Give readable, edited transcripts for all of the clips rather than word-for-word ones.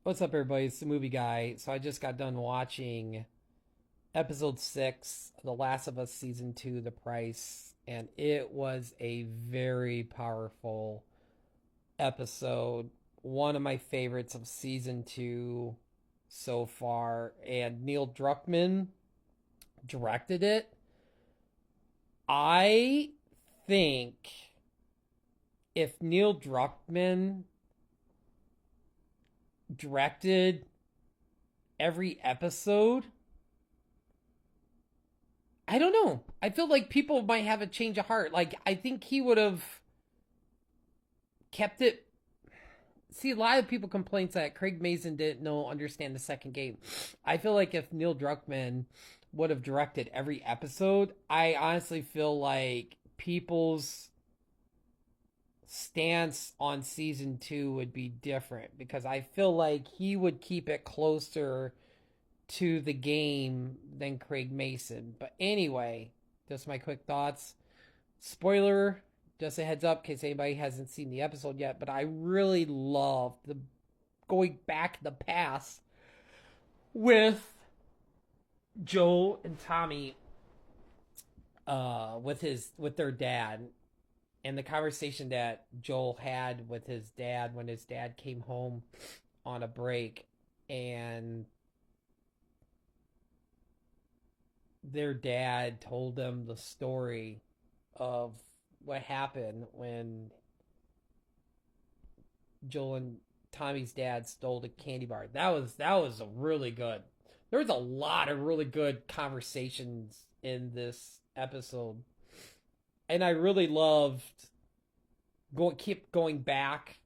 What's up, everybody? It's the movie guy. So I just got done watching episode 6 of The Last of Us season 2, The Price, and it was a very powerful episode. One of my favorites of season 2 so far, and Neil Druckmann directed it. I think if Neil Druckmann directed every episode, I don't know. I feel like people might have a change of heart. Like, I think he would have kept it. See, a lot of people complain that Craig Mazin didn't know understand the second game. I feel like if Neil Druckmann would have directed every episode, I honestly feel like people's stance on season 2 would be different because I feel like he would keep it closer to the game than Craig Mazin. But anyway, just my quick thoughts. Spoiler, just a heads up in case anybody hasn't seen the episode yet, but I really love the going back in the past with Joel and Tommy with their dad, and the conversation that Joel had with his dad when his dad came home on a break, and their dad told them the story of what happened when Joel and Tommy's dad stole the candy bar. That was a really good. There was a lot of really good conversations in this episode, and I really loved keep going back.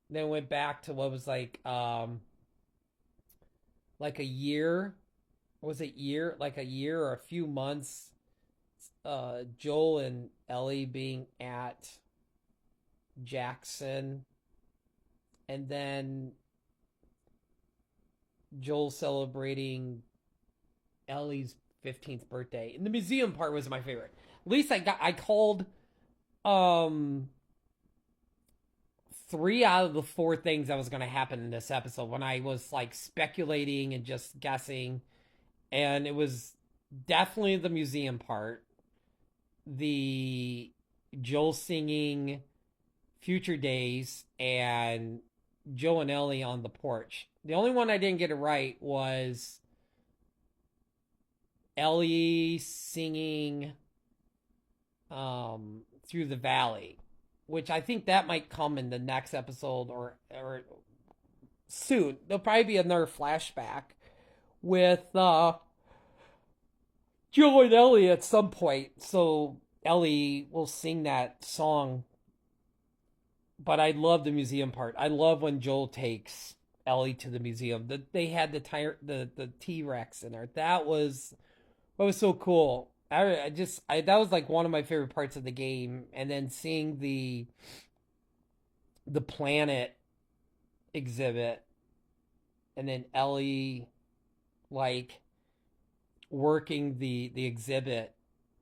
Then went back to what was like a year. Was it year? Like a year or a few months. Joel and Ellie being at Jackson, and then Joel celebrating Ellie's 15th birthday. And the museum part was my favorite. At least I called um 3 out of the 4 things that was going to happen in this episode when I was like speculating and just guessing, and it was definitely the museum part, the Joel singing Future Days, and Joe and Ellie on the porch. The only one I didn't get it right was Ellie singing Through the Valley, which I think that might come in the next episode or soon. There'll probably be another flashback with Joe and Ellie at some point. So Ellie will sing that song. But I love the museum part. I love when Joel takes Ellie to the museum. They had the T Rex in there. That was so cool. That was like one of my favorite parts of the game. And then seeing the planet exhibit, and then Ellie like working the exhibit,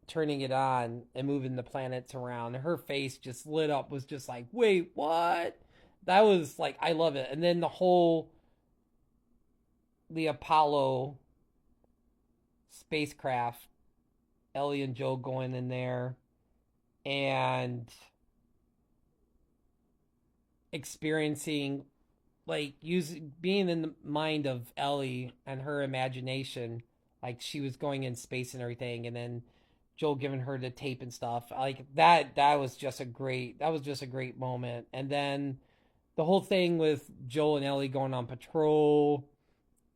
turning it on and moving the planets around. Her face just lit up, was just like, wait, what? That was like, I love it. And then the Apollo spacecraft, Ellie and Joe going in there and experiencing, like, using, being in the mind of Ellie and her imagination, like she was going in space and everything, and then Joel giving her the tape and stuff. Like that was just a great moment. And then the whole thing with Joel and Ellie going on patrol,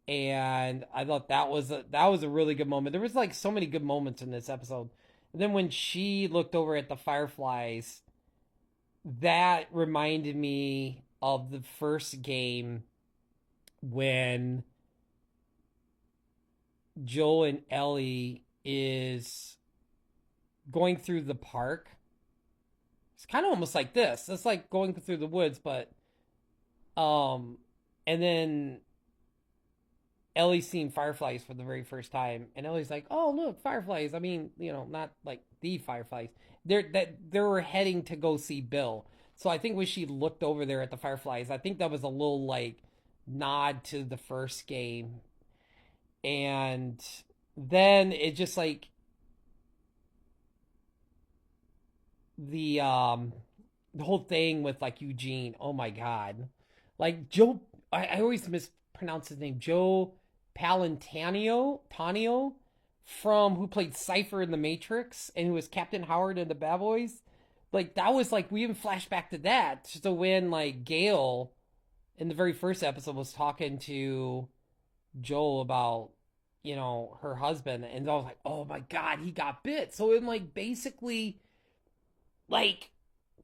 and I thought that was a really good moment. There was like so many good moments in this episode. And then when she looked over at the fireflies, that reminded me of the first game when Joel and Ellie is going through the park. It's kind of almost like this. It's like going through the woods, but um, and then Ellie's seeing fireflies for the very first time, and Ellie's like, "Oh, look, fireflies!" I mean, not like the fireflies. They were heading to go see Bill. So I think when she looked over there at the fireflies, I think that was a little like nod to the first game. And then it just like the um the whole thing with like Eugene. Oh my god. Like Joe I always mispronounce his name. Joe Palantanio Tanio from who played Cypher in the Matrix and who was Captain Howard in the Bad Boys. Like that was like we even flash back to that. So when like Gail in the very first episode was talking to Joel about, her husband, and I was like, oh my god, he got bit. So I'm like basically like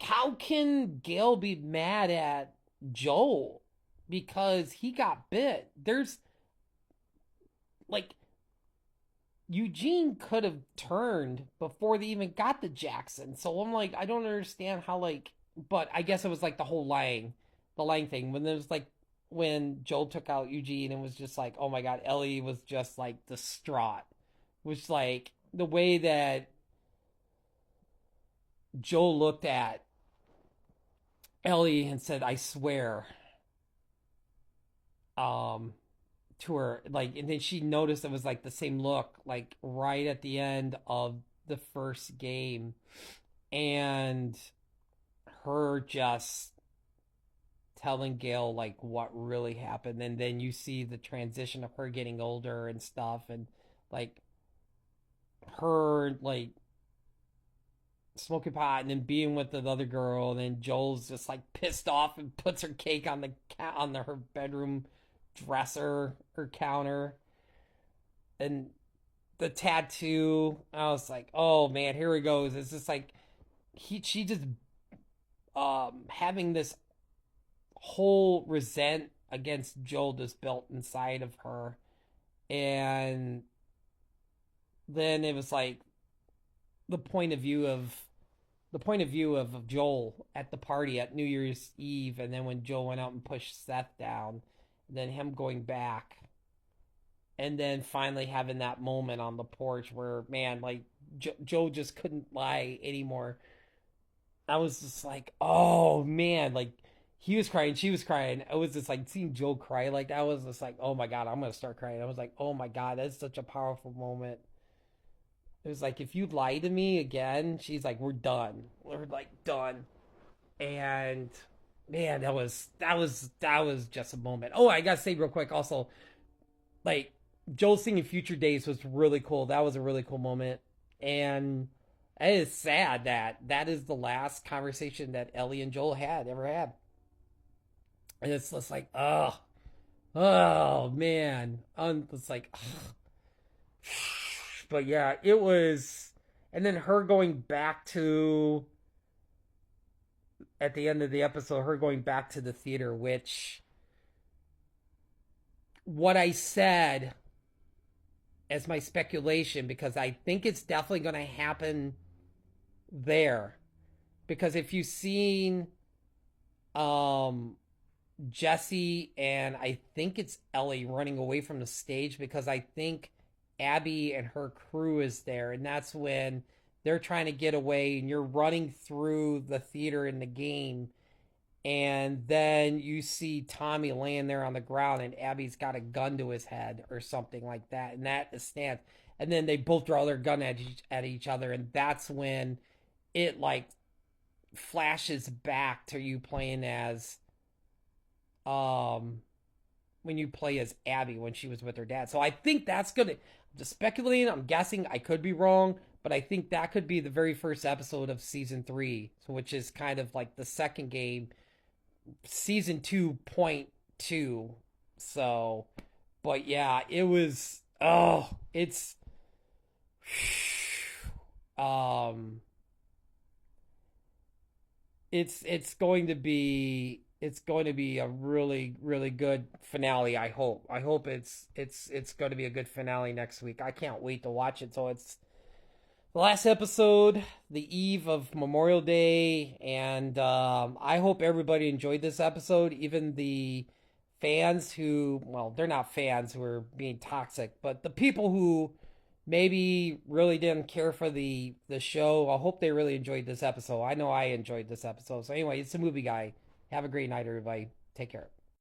how can Gail be mad at Joel because he got bit? There's like Eugene could have turned before they even got to Jackson. So I'm like, I don't understand how like, but I guess it was like the lying thing when there was like when Joel took out Eugene and was just like, oh my god, Ellie was just like distraught. Which like the way that Joel looked at Ellie and said, I swear, um, to her, like, and then she noticed it was like the same look, like right at the end of the first game, and her just telling Gail like what really happened, and then you see the transition of her getting older and stuff, and like her like smoking pot and then being with the other girl, and then Joel's just like pissed off and puts her cake on her bedroom dresser or counter, and the tattoo. I was like, oh man, here he goes. It's just like she just having this whole resent against Joel just built inside of her, and then it was like the point of view of Joel at the party at New Year's Eve, and then when Joel went out and pushed Seth down, and then him going back, and then finally having that moment on the porch where man, like Joel just couldn't lie anymore. I was just like, oh man, like he was crying, she was crying. I was just like seeing Joel cry like that. I was just like, oh my god, I'm gonna start crying. I was like, oh my god, that's such a powerful moment. It was like, if you lie to me again, she's like, we're done. We're like done. And man, that was just a moment. Oh, I gotta say real quick also, like Joel singing Future Days was really cool. That was a really cool moment. And it is sad that that is the last conversation that Ellie and Joel had ever had. And it's just like, oh man. It's like, ugh. But yeah, it was. And then her going back to at the end of the episode, her going back to the theater, which what I said as my speculation, because I think it's definitely going to happen there. Because if you've seen um, Jesse and I think it's Ellie running away from the stage, because I think Abby and her crew is there, and that's when they're trying to get away, and you're running through the theater in the game, and then you see Tommy laying there on the ground, and Abby's got a gun to his head or something like that, and that is stance. And then they both draw their gun at each other, and that's when it like flashes back to you playing as um when you play as Abby when she was with her dad. So I think that's gonna. I'm just speculating. I'm guessing. I could be wrong, but I think that could be the very first episode of season 3, so which is kind of like the second game, season 2.2. So, but yeah, it was. Oh, it's um, it's going to be a really really good finale. I hope it's going to be a good finale next week. I can't wait to watch it. So it's the last episode, the eve of Memorial Day, and I hope everybody enjoyed this episode, even the fans who, well, they're not fans who are being toxic, but the people who maybe really didn't care for the show. I hope they really enjoyed this episode. I know I enjoyed this episode. So anyway, it's the movie guy. Have a great night, everybody. Take care.